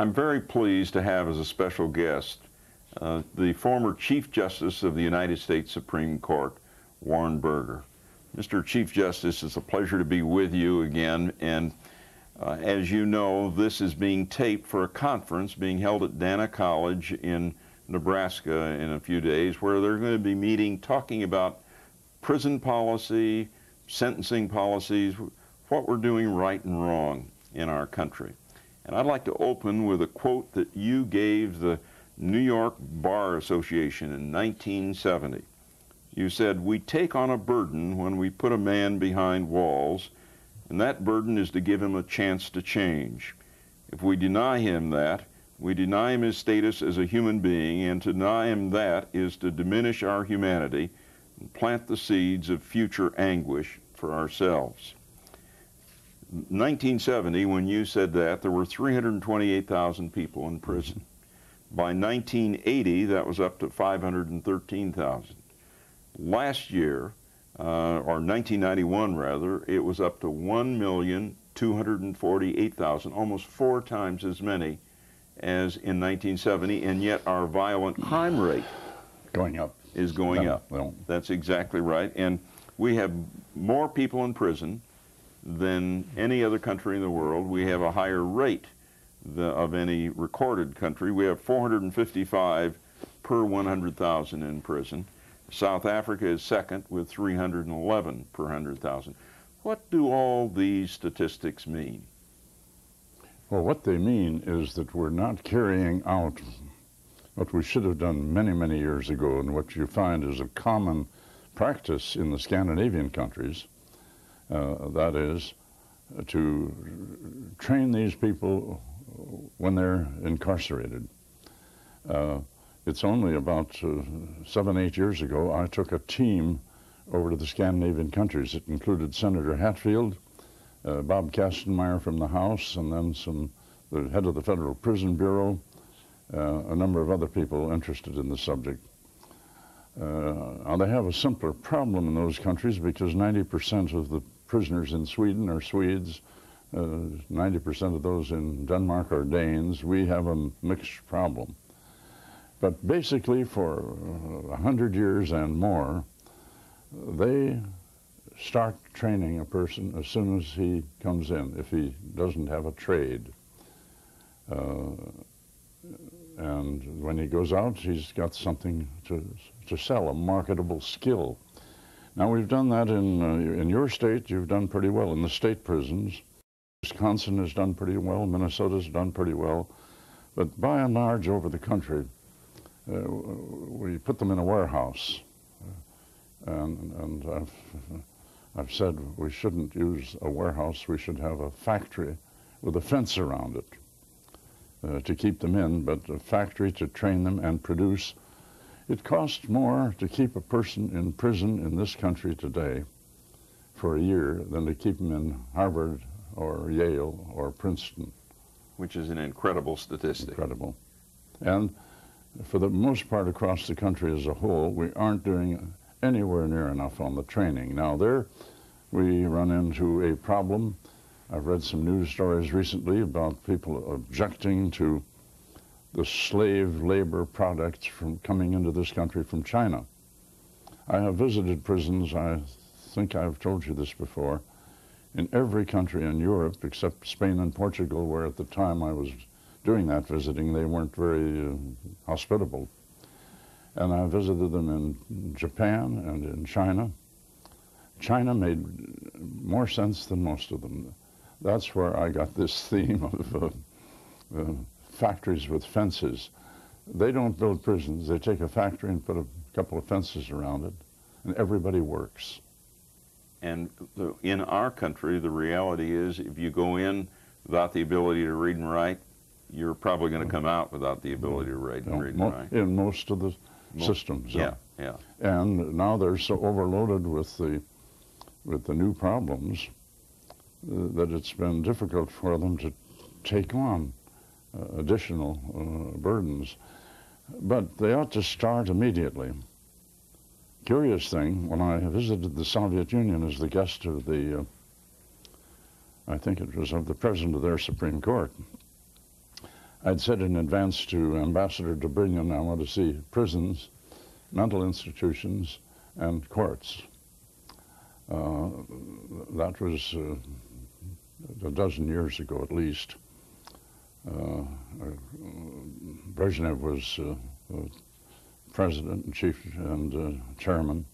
I'm very pleased to have as a special guest the former Chief Justice of the United States Supreme Court, Warren Burger. Mr. Chief Justice, it's a pleasure to be with you again, and as you know, this is being taped for a conference being held at Dana College in Nebraska in a few days, where they're going to be meeting, talking about prison policy, sentencing policies, what we're doing right and wrong in our country. And I'd like to open with a quote that you gave the New York Bar Association in 1970. You said, "We take on a burden when we put a man behind walls, and that burden is to give him a chance to change. If we deny him that, we deny him his status as a human being, and to deny him that is to diminish our humanity and plant the seeds of future anguish for ourselves." 1970, when you said that, there were 328,000 people in prison. By 1980, that was up to 513,000. Last year, or 1991 rather, it was up to 1,248,000, almost 4 times as many as in 1970, and yet our violent crime rate is going up. Well, that's exactly right. And we have more people in prison than any other country in the world. We have a higher rate of any recorded country. We have 455 per 100,000 in prison. South Africa is second with 311 per 100,000. What do all these statistics mean? Well, what they mean is that we're not carrying out what we should have done many, many years ago, and what you find is a common practice in the Scandinavian countries. That is, to train these people when they're incarcerated. It's only about 7, 8 years ago, I took a team over to the Scandinavian countries. It included Senator Hatfield, Bob Kastenmeier from the House, and then the head of the Federal Prison Bureau, a number of other people interested in the subject. Now, they have a simpler problem in those countries because 90% of the prisoners in Sweden are Swedes, 90% of those in Denmark are Danes. We have a mixed problem. But basically, for 100 years and more, they start training a person as soon as he comes in, if he doesn't have a trade. And when he goes out, he's got something to sell, a marketable skill. Now, we've done that in your state. You've done pretty well in the state prisons. Wisconsin has done pretty well. Minnesota's done pretty well. But by and large, over the country, we put them in a warehouse. And I've said we shouldn't use a warehouse. We should have a factory with a fence around it to keep them in, but a factory to train them and produce. It costs more to keep a person in prison in this country today for a year than to keep them in Harvard or Yale or Princeton. Which is an incredible statistic. Incredible. And for the most part across the country as a whole, we aren't doing anywhere near enough on the training. Now, there we run into a problem. I've read some news stories recently about people objecting to the slave labor products from coming into this country from China. I have visited prisons, I think I've told you this before, in every country in Europe except Spain and Portugal, where at the time I was doing that visiting, they weren't very hospitable. And I visited them in Japan and in China. China made more sense than most of them. That's where I got this theme of factories with fences. They don't build prisons. They take a factory and put a couple of fences around it, and everybody works. And in our country, the reality is if you go in without the ability to read and write, you're probably going to come out without the ability to read and write. In most of the systems. Yeah, yeah. And now they're so overloaded with the new problems that it's been difficult for them to take on additional burdens. But they ought to start immediately. Curious thing, when I visited the Soviet Union as the guest of the, I think it was of the president of their Supreme Court, I'd said in advance to Ambassador Dobrignon I want to see prisons, mental institutions, and courts. That was a dozen years ago at least. Brezhnev was president and chief and chairman.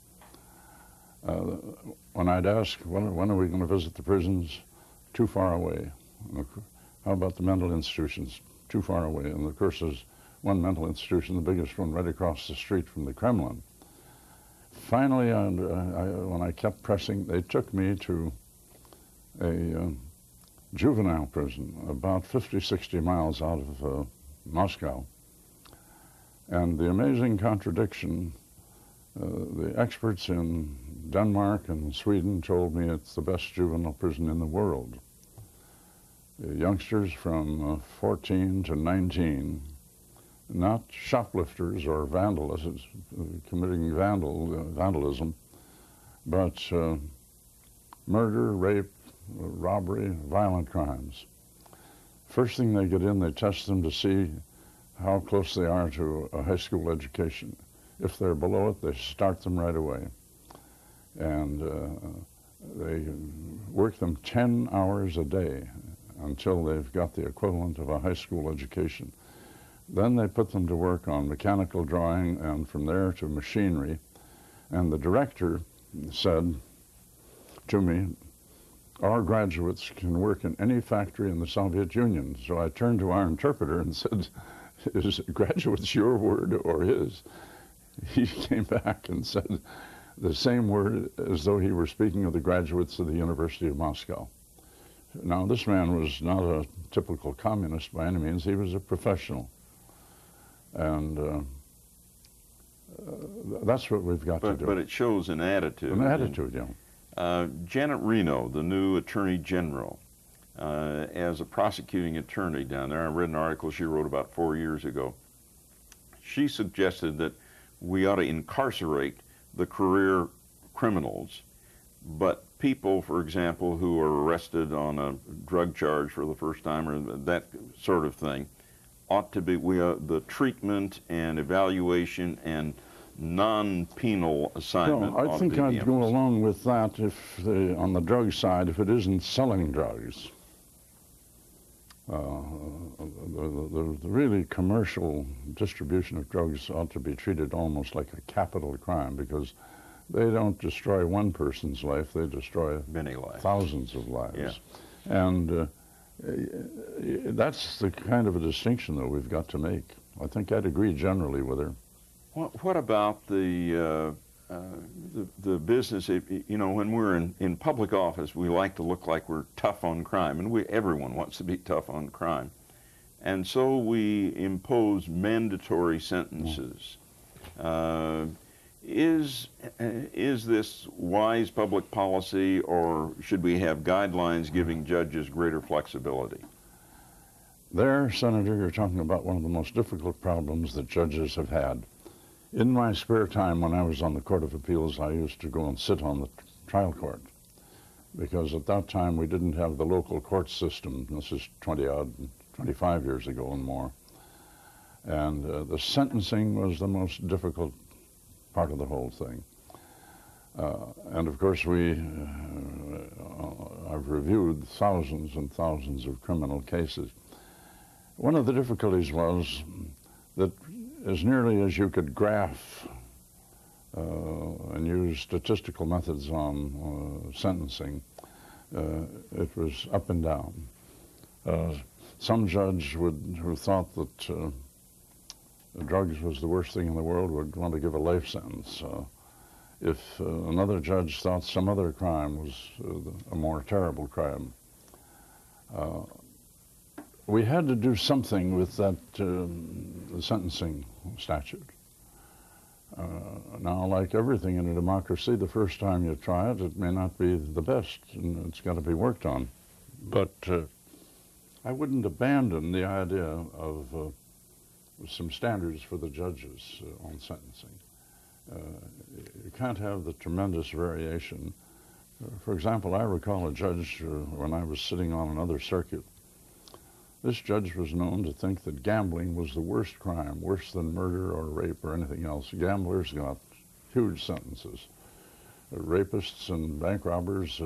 When I'd ask, when are we going to visit the prisons? Too far away. How about the mental institutions? Too far away. And of course there's one mental institution, the biggest one, right across the street from the Kremlin. Finally, when I kept pressing, they took me to a juvenile prison about 50, 60 miles out of Moscow. And the amazing contradiction, the experts in Denmark and Sweden told me it's the best juvenile prison in the world. Youngsters from 14 to 19, not shoplifters or vandalists committing vandalism, but murder, rape, robbery, violent crimes. First thing they get in, they test them to see how close they are to a high school education. If they're below it, they start them right away. And they work them 10 hours a day until they've got the equivalent of a high school education. Then they put them to work on mechanical drawing and from there to machinery. And the director said to me, our graduates can work in any factory in the Soviet Union. So I turned to our interpreter and said, is graduates your word or his? He came back and said the same word as though he were speaking of the graduates of the University of Moscow. Now, this man was not a typical communist by any means. He was a professional. And that's what we've got to do. But it shows an attitude. An attitude, yeah. Janet Reno, the new Attorney General, as a prosecuting attorney down there, I read an article she wrote about 4 years ago. She suggested that we ought to incarcerate the career criminals, but people, for example, who are arrested on a drug charge for the first time or that sort of thing, ought to be, the treatment and evaluation and non-penal assignment. No, I think I'd go along with that if, on the drug side, if it isn't selling drugs. The really commercial distribution of drugs ought to be treated almost like a capital crime because they don't destroy one person's life, they destroy many lives, thousands of lives. Yeah. And that's the kind of a distinction that we've got to make. I think I'd agree generally with her. What about the business? You know, when we're in public office, we like to look like we're tough on crime, and everyone wants to be tough on crime, and so we impose mandatory sentences. Is this wise public policy, or should we have guidelines giving judges greater flexibility? There, Senator, you're talking about one of the most difficult problems that judges have had. In my spare time, when I was on the Court of Appeals, I used to go and sit on the trial court because at that time we didn't have the local court system. This is 25 years ago and more. And the sentencing was the most difficult part of the whole thing. And of course, I've reviewed thousands and thousands of criminal cases. One of the difficulties was that as nearly as you could graph and use statistical methods on sentencing, it was up and down. Some judge who thought that drugs was the worst thing in the world would want to give a life sentence. If another judge thought some other crime was a more terrible crime. We had to do something with that the sentencing statute. Now, like everything in a democracy, the first time you try it, it may not be the best, and it's got to be worked on. But I wouldn't abandon the idea of some standards for the judges on sentencing. You can't have the tremendous variation. For example, I recall a judge when I was sitting on another circuit This judge was known to think that gambling was the worst crime, worse than murder or rape or anything else. Gamblers got huge sentences. Rapists and bank robbers,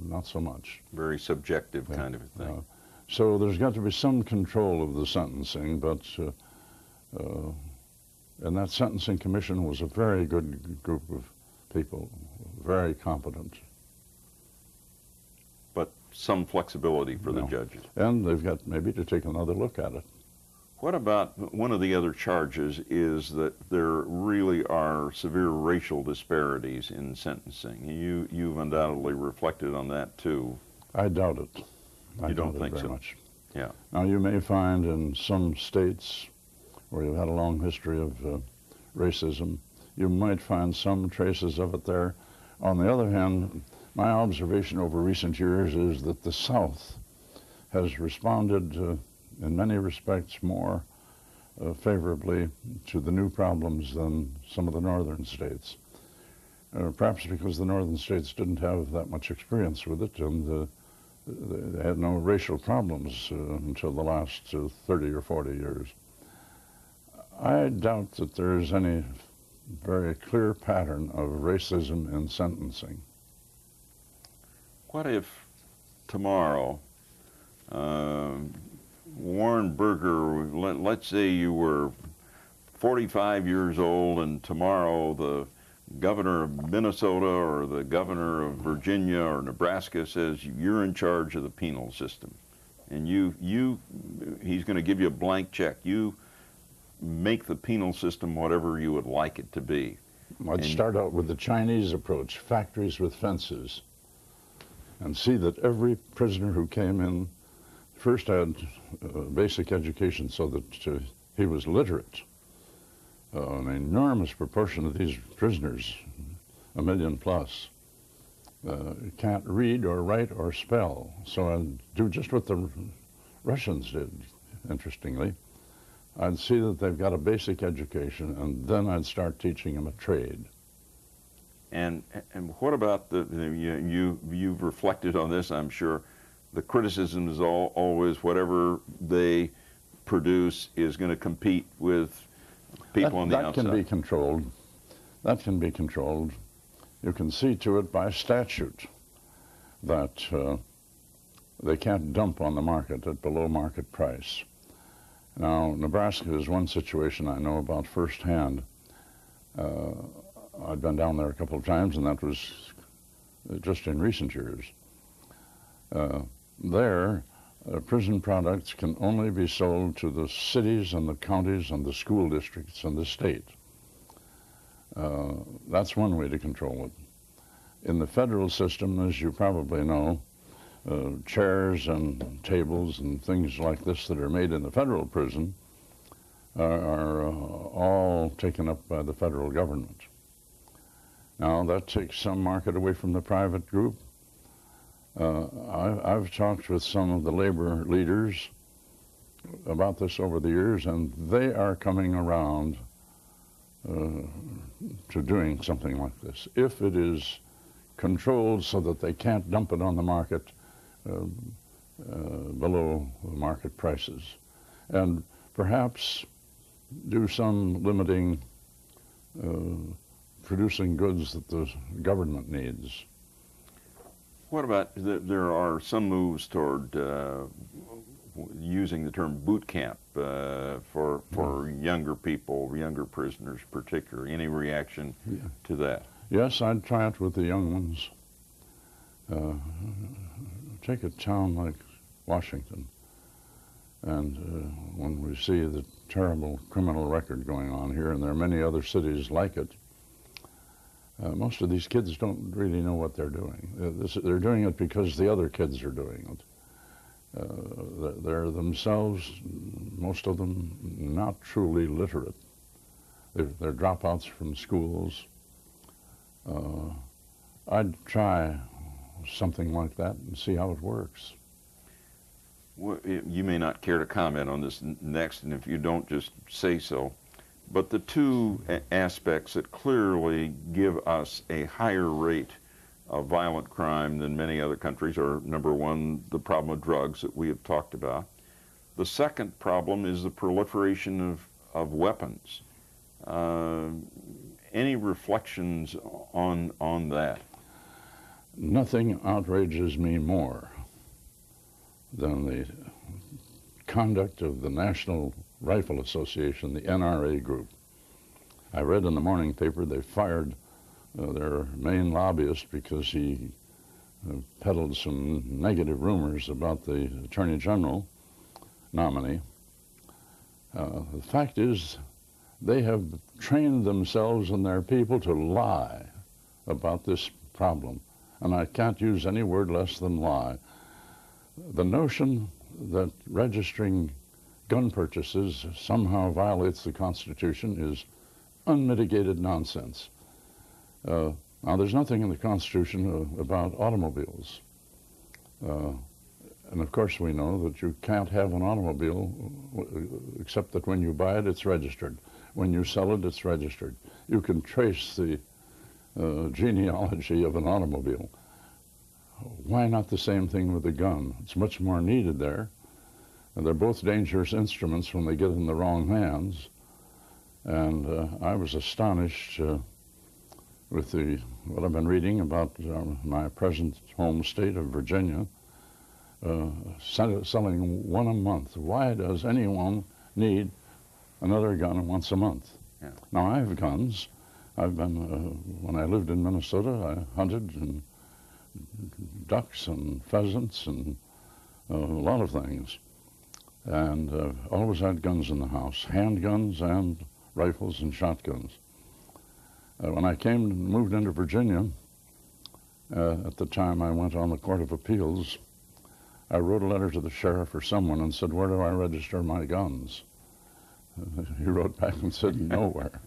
not so much. Very subjective kind of a thing. So there's got to be some control of the sentencing, but and that sentencing commission was a very good group of people, very competent. But some flexibility for the judges. And they've got maybe to take another look at it. What about one of the other charges is that there really are severe racial disparities in sentencing. You've undoubtedly reflected on that too. I doubt it. You don't think so? Much. Yeah. Now you may find in some states where you've had a long history of racism, you might find some traces of it there. On the other hand, my observation over recent years is that the South has responded in many respects more favorably to the new problems than some of the northern states. Perhaps because the northern states didn't have that much experience with it, and they had no racial problems until the last 30 or 40 years. I doubt that there's any very clear pattern of racism in sentencing. What if tomorrow Warren Burger, let's say you were 45 years old and tomorrow the governor of Minnesota or the governor of Virginia or Nebraska says you're in charge of the penal system, and he's going to give you a blank check. You make the penal system whatever you would like it to be. I'd start out with the Chinese approach, factories with fences, and see that every prisoner who came in first had basic education so that he was literate. An enormous proportion of these prisoners, 1 million plus, can't read or write or spell. So I'd do just what the Russians did, interestingly. I'd see that they've got a basic education, and then I'd start teaching them a trade. And what about you've reflected on this, I'm sure. The criticism is always whatever they produce is going to compete with people on the outside. That can be controlled. That can be controlled. You can see to it by statute that they can't dump on the market at below market price. Now, Nebraska is one situation I know about firsthand. I've been down there a couple of times, and that was just in recent years. There, prison products can only be sold to the cities and the counties and the school districts and the state. That's one way to control it. In the federal system, as you probably know, chairs and tables and things like this that are made in the federal prison are all taken up by the federal government. Now, that takes some market away from the private group. I've talked with some of the labor leaders about this over the years, and they are coming around to doing something like this. If it is controlled so that they can't dump it on the market below market prices, and perhaps do some limiting producing goods that the government needs. What about, there are some moves toward using the term boot camp for younger people, younger prisoners particularly. Any reaction to that? Yes, I'd try it with the young ones. Take a town like Washington, and when we see the terrible criminal record going on here, and there are many other cities like it, most of these kids don't really know what they're doing. They're doing it because the other kids are doing it. They're themselves, most of them, not truly literate. They're dropouts from schools. I'd try something like that and see how it works. Well, you may not care to comment on this next, and if you don't, just say so. But the two aspects that clearly give us a higher rate of violent crime than many other countries are, number one, the problem of drugs that we have talked about, The second problem is the proliferation of weapons. Any reflections on that? Nothing outrages me more than the conduct of the National Rifle Association, the NRA group. I read in the morning paper they fired their main lobbyist because he peddled some negative rumors about the Attorney General nominee. The fact is, they have trained themselves and their people to lie about this problem. And I can't use any word less than lie. The notion that registering gun purchases somehow violates the Constitution is unmitigated nonsense. Now, there's nothing in the Constitution about automobiles. And of course we know that you can't have an automobile except that when you buy it, it's registered. When you sell it, it's registered. You can trace the genealogy of an automobile. Why not the same thing with a gun? It's much more needed there. And they're both dangerous instruments when they get in the wrong hands. And I was astonished with what I've been reading about my present home state of Virginia, selling one a month. Why does anyone need another gun once a month? Yeah. Now, I have guns. I've been, when I lived in Minnesota, I hunted and ducks and pheasants and a lot of things. And always had guns in the house, handguns and rifles and shotguns. When I moved into Virginia, at the time I went on the Court of Appeals, I wrote a letter to the sheriff or someone and said, "Where do I register my guns?" He wrote back and said, "Nowhere."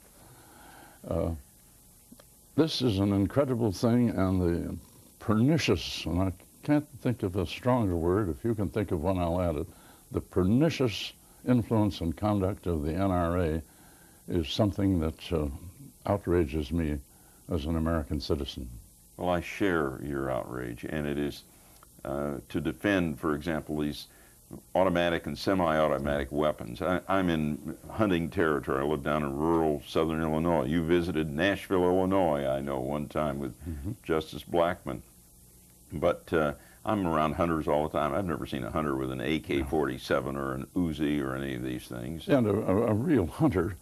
This is an incredible thing, and the pernicious, and I can't think of a stronger word. If you can think of one, I'll add it. The pernicious influence and conduct of the NRA is something that outrages me as an American citizen. Well, I share your outrage, and it is to defend, for example, these automatic and semi-automatic weapons. I'm in hunting territory. I live down in rural southern Illinois. You visited Nashville, Illinois, I know, one time with Justice Blackmun. But I'm around hunters all the time. I've never seen a hunter with an AK-47 or an Uzi or any of these things. And a real hunter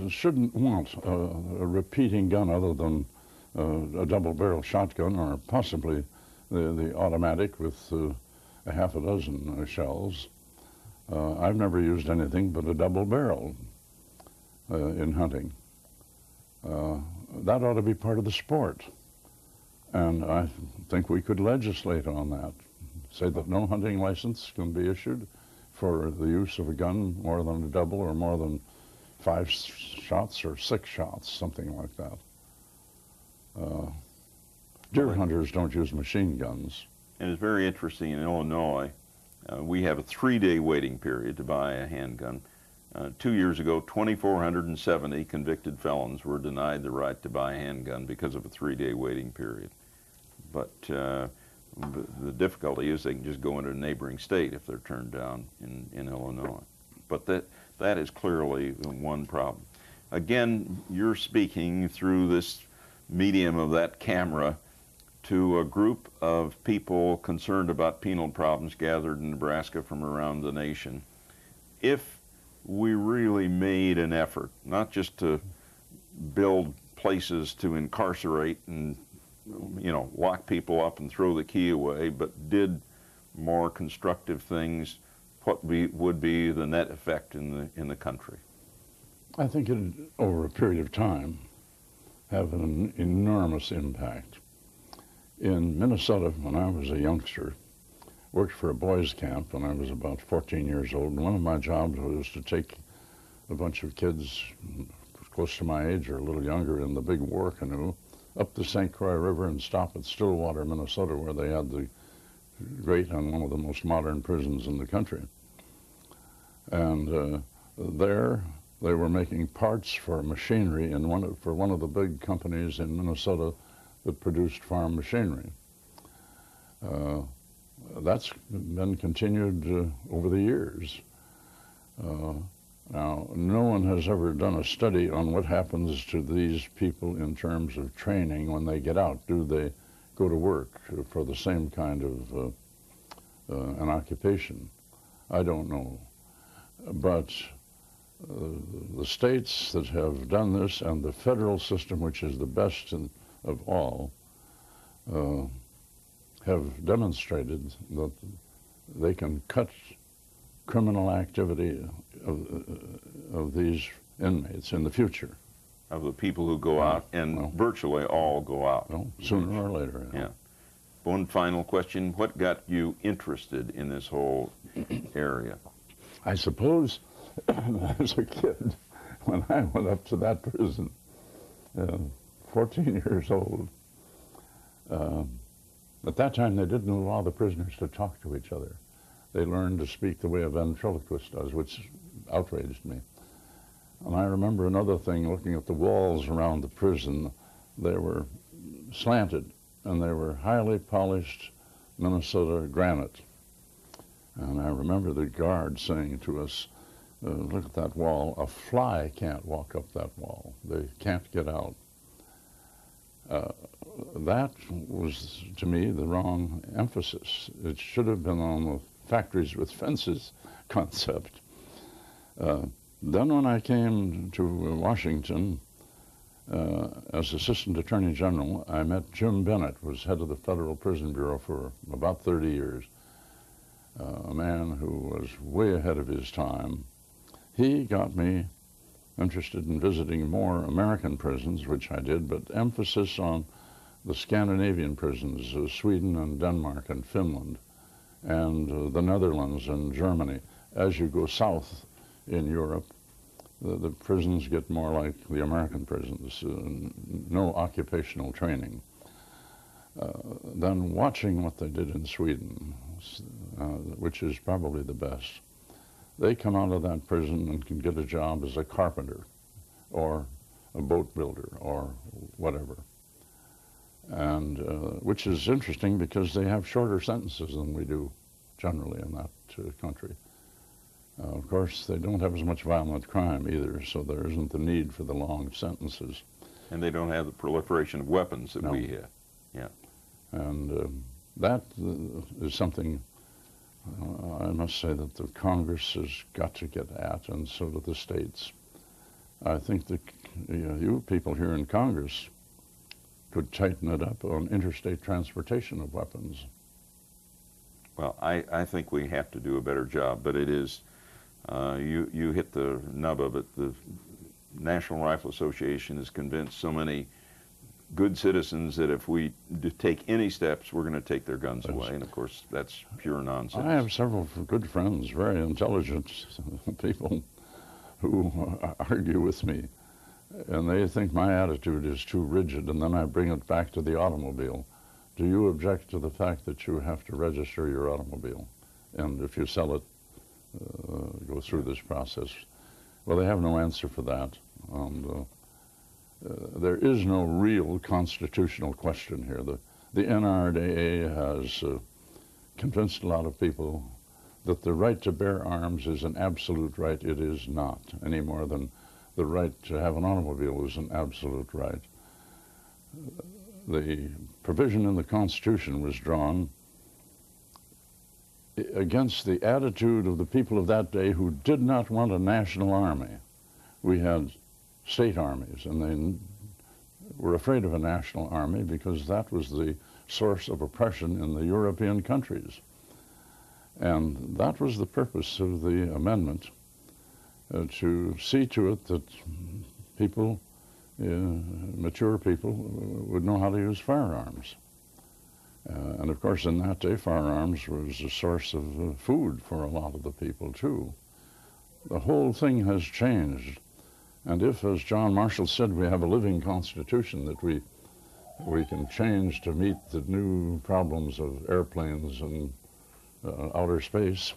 shouldn't want a repeating gun other than a double-barrel shotgun or possibly the automatic with a half a dozen shells. I've never used anything but a double barrel in hunting. That ought to be part of the sport. And I think we could legislate on that. Say that no hunting license can be issued for the use of a gun more than a double or more than 5 shots or 6 shots, something like that. Deer hunters don't use machine guns. And it's very interesting in Illinois. We have a 3-day waiting period to buy a handgun. 2 years ago, 2,470 convicted felons were denied the right to buy a handgun because of a 3-day waiting period. But the difficulty is they can just go into a neighboring state if they're turned down in Illinois. But that is clearly one problem. Again, you're speaking through this medium of that camera to a group of people concerned about penal problems gathered in Nebraska from around the nation. If we really made an effort, not just to build places to incarcerate and lock people up and throw the key away, but did more constructive things, what would be the net effect in the country? I think it, over a period of time, have an enormous impact. In Minnesota, when I was a youngster, worked for a boys' camp when I was about 14 years old, and one of my jobs was to take a bunch of kids close to my age or a little younger in the big war canoe up the St. Croix River and stop at Stillwater, Minnesota, where they had the great and one of the most modern prisons in the country. And there they were making parts for machinery for one of the big companies in Minnesota that produced farm machinery. that's been continued over the years. Now, no one has ever done a study on what happens to these people in terms of training when they get out. Do they go to work for the same kind of an occupation? I don't know. But the states that have done this and the federal system, which is the best of all, have demonstrated that they can cut criminal activity of these inmates in the future. Of the people who go out, and well, virtually all go out. Well, sooner or later. Yeah. One final question. What got you interested in this whole area? I suppose as a kid, when I went up to that prison, 14 years old, at that time they didn't allow the prisoners to talk to each other. They learned to speak the way a ventriloquist does, which outraged me. And I remember another thing, looking at the walls around the prison, they were slanted, and they were highly polished Minnesota granite. And I remember the guard saying to us, look at that wall, a fly can't walk up that wall. They can't get out. That was, to me, the wrong emphasis. It should have been on the factories with fences concept. Then when I came to Washington as Assistant Attorney General, I met Jim Bennett, who was head of the Federal Prison Bureau for about 30 years, a man who was way ahead of his time. He got me interested in visiting more American prisons, which I did, but emphasis on the Scandinavian prisons, Sweden and Denmark and Finland, and the Netherlands and Germany. As you go south in Europe, the prisons get more like the American prisons, no occupational training. Then watching what they did in Sweden, which is probably the best, they come out of that prison and can get a job as a carpenter or a boat builder or whatever. And which is interesting because they have shorter sentences than we do generally in that country. Of course, they don't have as much violent crime either, so there isn't the need for the long sentences. And they don't have the proliferation of weapons that we have. Yeah. And that is something I must say that the Congress has got to get at, and so do the states. I think that you people here in Congress could tighten it up on interstate transportation of weapons. Well, I think we have to do a better job, but it is, you hit the nub of it. The National Rifle Association has convinced so many good citizens that if we take any steps, we're going to take their guns away, and of course that's pure nonsense. I have several good friends, very intelligent people, who argue with me, and they think my attitude is too rigid, and then I bring it back to the automobile. Do you object to the fact that you have to register your automobile, and if you sell it, go through this process? Well, they have no answer for that. And there is no real constitutional question here. The NRDA has convinced a lot of people that the right to bear arms is an absolute right. It is not, any more than the right to have an automobile is an absolute right. The provision in the Constitution was drawn against the attitude of the people of that day who did not want a national army. We had state armies, and they were afraid of a national army because that was the source of oppression in the European countries. And that was the purpose of the amendment, to see to it that people, mature people, would know how to use firearms. And of course, in that day, firearms was a source of food for a lot of the people, too. The whole thing has changed. And if, as John Marshall said, we have a living constitution that we can change to meet the new problems of airplanes and outer space,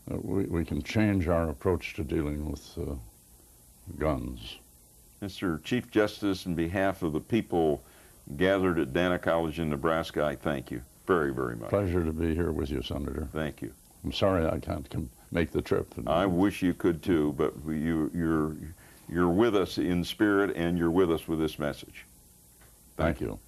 we can change our approach to dealing with guns. Mr. Chief Justice, on behalf of the people gathered at Dana College in Nebraska, I thank you. very, very much. Pleasure to be here with you, Senator. Thank you. I'm sorry I can't make the trip. I wish you could too, but you're with us in spirit, and you're with us with this message. Thank you.